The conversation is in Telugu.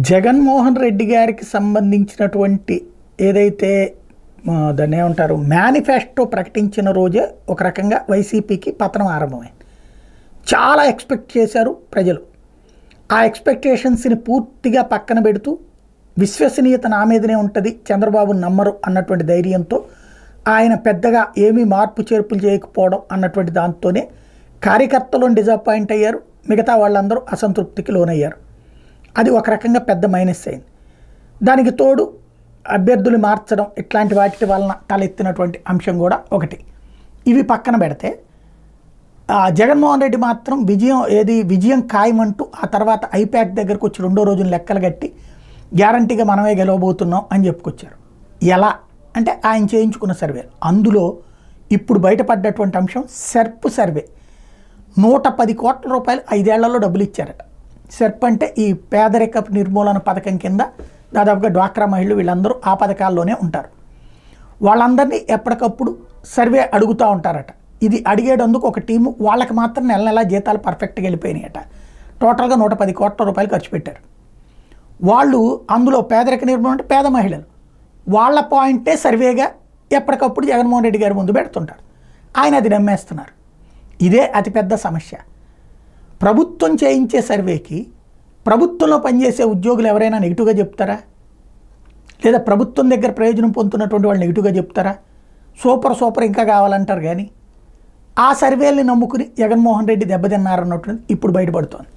జగన్మోహన్ రెడ్డి గారికి సంబంధించినటువంటి ఏదైతే దాన్ని ఏమంటారు మేనిఫెస్టో ప్రకటించిన రోజే ఒక రకంగా వైసీపీకి పతనం ఆరంభమైంది. చాలా ఎక్స్పెక్ట్ చేశారు ప్రజలు. ఆ ఎక్స్పెక్టేషన్స్ని పూర్తిగా పక్కన పెడుతూ విశ్వసనీయత నా మీదనే ఉంటుంది, చంద్రబాబు నమ్మరు అన్నటువంటి ధైర్యంతో ఆయన పెద్దగా ఏమీ మార్పు చేర్పులు చేయకపోవడం అన్నటువంటి దాంతోనే కార్యకర్తలను డిసప్పాయింట్ అయ్యారు. మిగతా వాళ్ళందరూ అసంతృప్తికి లోనయ్యారు. అది ఒక రకంగా పెద్ద మైనస్ అయింది. దానికి తోడు అభ్యర్థులు మార్చడం ఇట్లాంటి వాటి వలన తలెత్తినటువంటి అంశం కూడా ఒకటి. ఇవి పక్కన పెడితే జగన్మోహన్ రెడ్డి మాత్రం విజయం ఖాయమంటూ ఆ తర్వాత ఐప్యాక్ దగ్గరకు వచ్చి రెండో రోజున లెక్కలు కట్టి గ్యారంటీగా మనమే గెలవబోతున్నాం అని చెప్పుకొచ్చారు. ఎలా అంటే ఆయన చేయించుకున్న సర్వే, అందులో ఇప్పుడు బయటపడ్డటువంటి అంశం సెర్ప్ సర్వే. 110 కోట్ల రూపాయలు 5 ఏళ్లలో డబ్బులు ఇచ్చారట. సెర్ప్ అంటే ఈ పేదరిక నిర్మూలన పథకం కింద దాదాపుగా డ్వాక్రా మహిళలు వీళ్ళందరూ ఆ పథకాల్లోనే ఉంటారు. వాళ్ళందరినీ ఎప్పటికప్పుడు సర్వే అడుగుతూ ఉంటారట. ఇది అడిగేటందుకు ఒక టీము, వాళ్ళకి మాత్రం నెల నెలా జీతాలు పర్ఫెక్ట్గా వెళ్ళిపోయినాయట. టోటల్గా 110 కోట్ల రూపాయలు ఖర్చు పెట్టారు. వాళ్ళు అందులో పేదరిక నిర్మూలన అంటే పేద మహిళలు, వాళ్ళ పాయింటే సర్వేగా ఎప్పటికప్పుడు జగన్మోహన్ రెడ్డి గారి ముందు పెడుతుంటారు. ఆయన అది నమ్మేస్తున్నారు. ఇదే అతిపెద్ద సమస్య. ప్రభుత్వం చేయించే సర్వేకి ప్రభుత్వంలో పనిచేసే ఉద్యోగులు ఎవరైనా నెగిటివ్గా చెప్తారా? లేదా ప్రభుత్వం దగ్గర ప్రయోజనం పొందుతున్నటువంటి వాళ్ళు నెగిటివ్గా చెప్తారా? సూపర్ ఇంకా కావాలంటారు. కానీ ఆ సర్వేల్ని నమ్ముకుని జగన్మోహన్ రెడ్డి దెబ్బతిన్నారన్నట్టు ఇప్పుడు బయటపడుతోంది.